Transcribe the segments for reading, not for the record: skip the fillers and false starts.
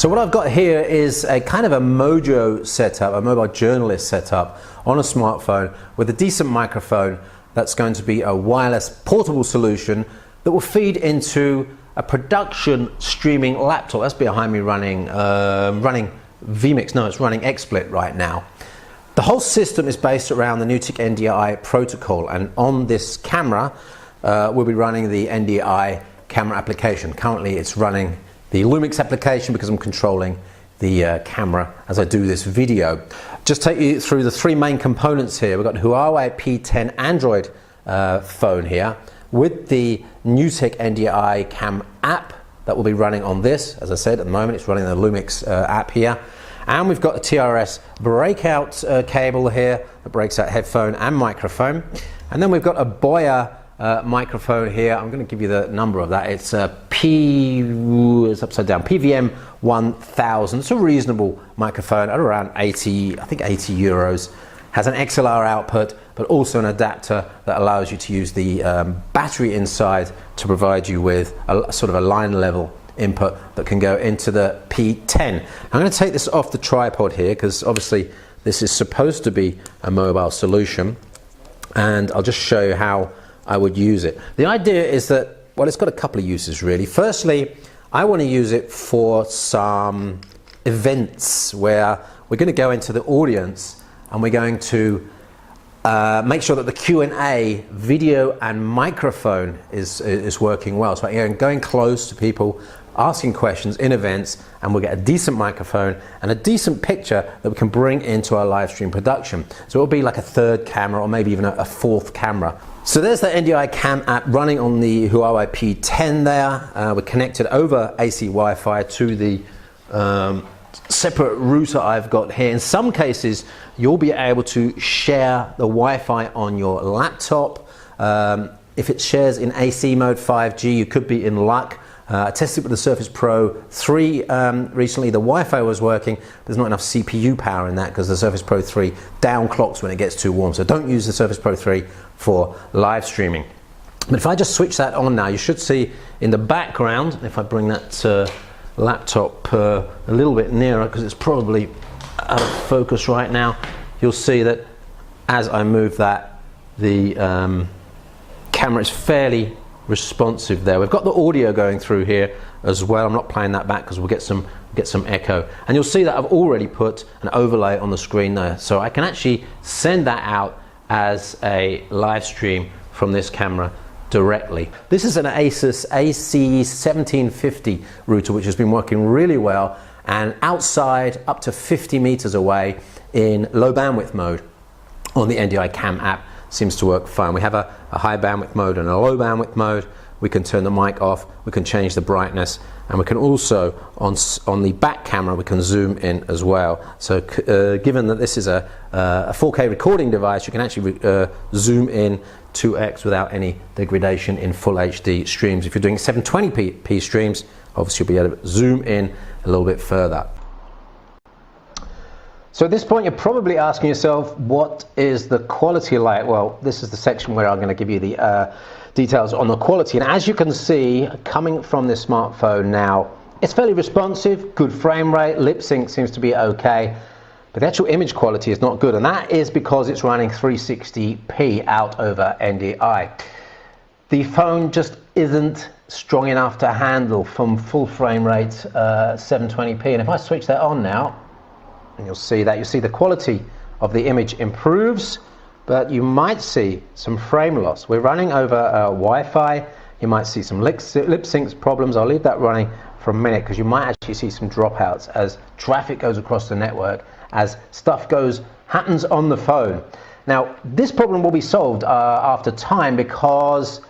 So what I've got here is a kind of a MoJo setup, a mobile journalist setup on a smartphone with a decent microphone that's going to be a wireless portable solution that will feed into a production streaming laptop. That's behind me running vMix. No, it's running XSplit right now. The whole system is based around the Newtek NDI protocol, and on this camera we'll be running the NDI camera application. Currently it's running the Lumix application because I'm controlling the camera as I do this video. Just take you through the three main components here. We've got Huawei P10 Android phone here with the Newtek NDI Cam app that will be running on this. As I said, at the moment it's running the Lumix app here. And we've got a TRS breakout cable here that breaks out headphone and microphone. And then we've got a BOYA microphone here. I'm going to give you the number of that. It's it's upside down, PVM1000. It's a reasonable microphone at around 80, I think 80 euros. Has an XLR output, but also an adapter that allows you to use the battery inside to provide you with a sort of a line level input that can go into the P10. I'm going to take this off the tripod here because obviously this is supposed to be a mobile solution, and I'll just show you how I would use it. The idea is that, well, it's got a couple of uses really. Firstly, I want to use it for some events where we're going to go into the audience and we're going to make sure that the Q&A video and microphone is working well. So again, going close to people, asking questions in events, and we'll get a decent microphone and a decent picture that we can bring into our live stream production. So it'll be like a third camera or maybe even a fourth camera. So there's the NDI Cam app running on the Huawei P10 there. We're connected over AC Wi-Fi to the separate router I've got here. In some cases, you'll be able to share the Wi-Fi on your laptop. If it shares in AC mode 5G, you could be in luck. I tested with the Surface Pro 3 recently. The Wi-Fi was working. There's not enough CPU power in that because the Surface Pro 3 down clocks when it gets too warm. So don't use the Surface Pro 3 for live streaming. But if I just switch that on now, you should see in the background, if I bring that laptop a little bit nearer because it's probably out of focus right now, you'll see that as I move that, the camera is fairly responsive there. We've got the audio going through here as well. I'm not playing that back because we'll get some echo, and you'll see that I've already put an overlay on the screen there, so I can actually send that out as a live stream from this camera directly. This is an Asus AC1750 router which has been working really well, and outside up to 50 meters away in low bandwidth mode on the NDI Cam app seems to work fine. We have a high bandwidth mode and a low bandwidth mode. We can turn the mic off, we can change the brightness, and we can also, on the back camera, we can zoom in as well. So given that this is a 4K recording device, you can actually zoom in 2x without any degradation in full HD streams. If you're doing 720p streams, obviously you'll be able to zoom in a little bit further. So at this point you're probably asking yourself, what is the quality like? Well, this is the section where I'm going to give you the details on the quality, and as you can see coming from this smartphone now, it's fairly responsive, good frame rate, lip sync seems to be okay, but the actual image quality is not good, and that is because it's running 360p out over NDI. The phone just isn't strong enough to handle from full frame rate 720p, and if I switch that on now, and you'll see the quality of the image improves, but you might see some frame loss. We're running over Wi-Fi. You might see some lip sync problems. I'll leave that running for a minute because you might actually see some dropouts as traffic goes across the network, as stuff happens on the phone. Now, this problem will be solved after time because,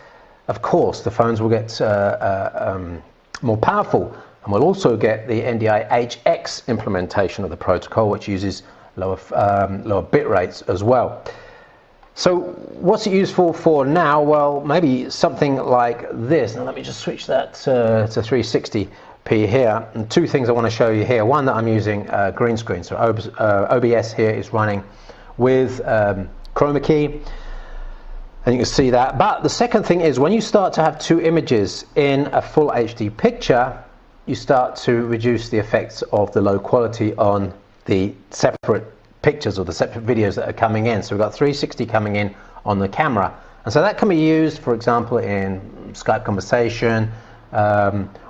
of course, the phones will get more powerful, and we'll also get the NDI HX implementation of the protocol, which uses lower bit rates as well. So what's it useful for now? Well, maybe something like this. Now let me just switch that to 360p here. And two things I want to show you here. One, that I'm using green screen. So OBS here is running with chroma key, and you can see that. But the second thing is when you start to have two images in a full HD picture, you start to reduce the effects of the low quality on the separate pictures or the separate videos that are coming in. So we've got 360 coming in on the camera, and so that can be used, for example, in Skype conversation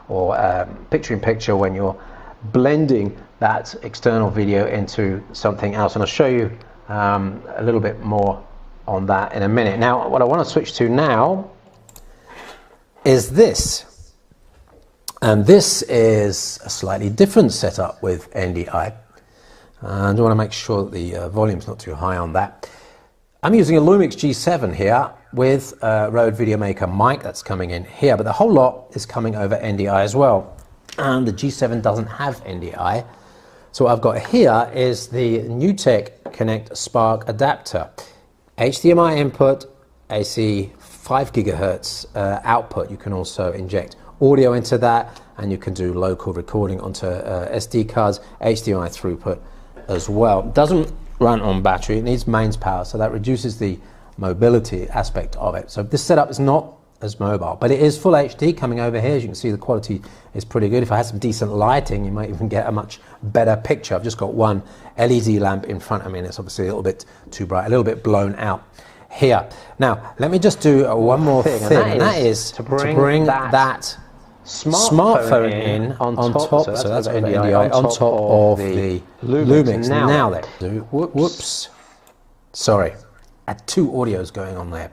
or picture-in-picture when you're blending that external video into something else. And I'll show you a little bit more on that in a minute. Now, what I want to switch to now is this, and this is a slightly different setup with NDI, and I want to make sure that the volume's not too high on that. I'm using a Lumix G7 here with a Rhode Filmmaker mic that's coming in here, but the whole lot is coming over NDI as well, and the G7 doesn't have NDI. So what I've got here is the Newtek Connect Spark adapter, HDMI input, AC 5 gigahertz output. You can also inject audio into that, and you can do local recording onto SD cards, HDMI throughput as well. It doesn't run on battery, it needs mains power, so that reduces the mobility aspect of it. So this setup is not as mobile, but it is full HD coming over here. As you can see, the quality is pretty good. If I had some decent lighting, you might even get a much better picture. I've just got one LED lamp in front of me, and it's obviously a little bit too bright, a little bit blown out here. Now, let me just do one more thing, and that is to bring that smartphone in on top. So that's NDI on top of the Lumix. Now then, whoops, sorry, I had two audios going on there.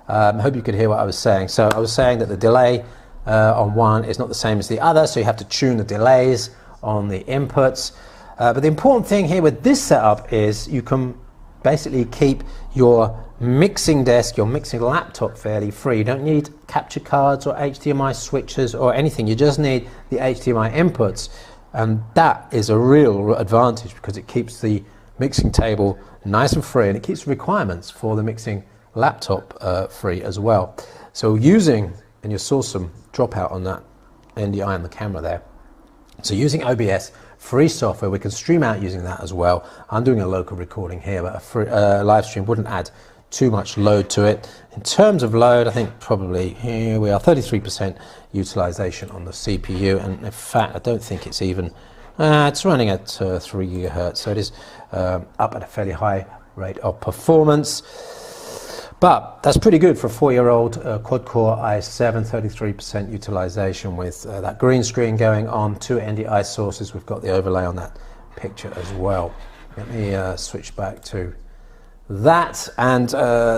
I hope you could hear what I was saying. So I was saying that the delay on one is not the same as the other, so you have to tune the delays on the inputs. But the important thing here with this setup is you can basically keep your mixing desk, your mixing laptop fairly free. You don't need capture cards or HDMI switches or anything. You just need the HDMI inputs, and that is a real advantage because it keeps the mixing table nice and free, and it keeps requirements for the mixing laptop free as well. So using, and you saw some dropout on that NDI on the camera there, so using OBS free software, we can stream out using that as well. I'm doing a local recording here, but a free, live stream wouldn't add too much load to it. In terms of load, I think probably here we are, 33% utilization on the CPU, and in fact I don't think it's even it's running at 3 gigahertz, so it is up at a fairly high rate of performance. But that's pretty good for a 4-year-old quad-core i7, 33% utilization with that green screen going on, 2 NDI sources. We've got the overlay on that picture as well. Let me switch back to that, and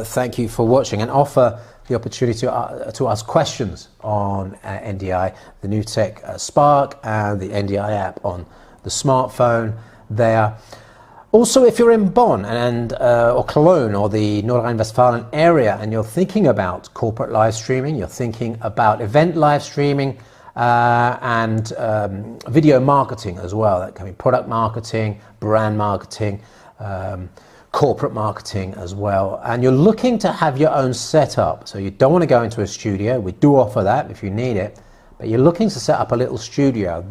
thank you for watching, and offer the opportunity to ask questions on NDI, the Newtek Spark, and the NDI app on the smartphone there. Also, if you're in Bonn and or Cologne or the North Rhine-Westphalen area, and you're thinking about corporate live streaming, you're thinking about event live streaming and video marketing as well. That can be product marketing, brand marketing, corporate marketing as well. And you're looking to have your own setup, so you don't want to go into a studio. We do offer that if you need it, but you're looking to set up a little studio.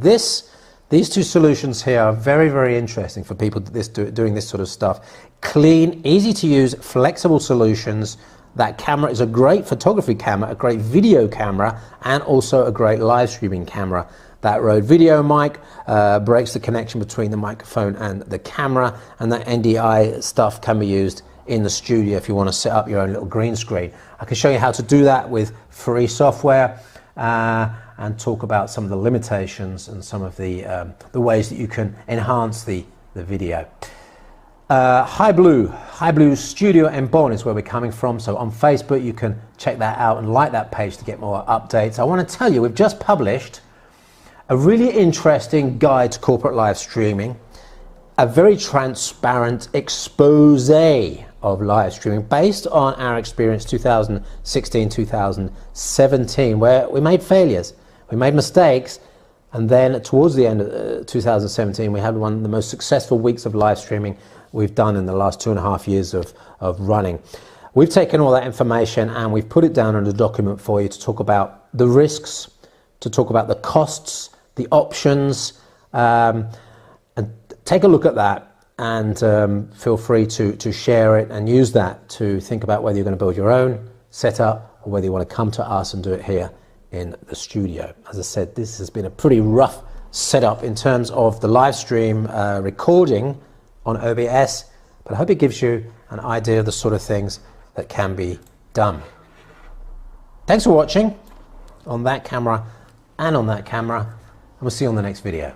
These two solutions here are very, very interesting for people doing this sort of stuff. Clean, easy to use, flexible solutions. That camera is a great photography camera, a great video camera, and also a great live streaming camera. That Rode video mic breaks the connection between the microphone and the camera, and that NDI stuff can be used in the studio if you want to set up your own little green screen. I can show you how to do that with free software, and talk about some of the limitations and some of the ways that you can enhance the video. High Blue Studio in Bonn is where we're coming from. So on Facebook you can check that out and like that page to get more updates. I want to tell you, we've just published a really interesting guide to corporate live streaming, a very transparent expose of live streaming based on our experience 2016-2017, where we made failures, we made mistakes, and then towards the end of 2017 we had one of the most successful weeks of live streaming we've done in the last 2.5 years of running. We've taken all that information and we've put it down in a document for you to talk about the risks, to talk about the costs, the options, and take a look at that, and feel free to share it and use that to think about whether you're going to build your own setup or whether you want to come to us and do it here in the studio. As I said, this has been a pretty rough setup in terms of the live stream recording on OBS, but I hope it gives you an idea of the sort of things that can be done. Thanks for watching on that camera and on that camera, and we'll see you on the next video.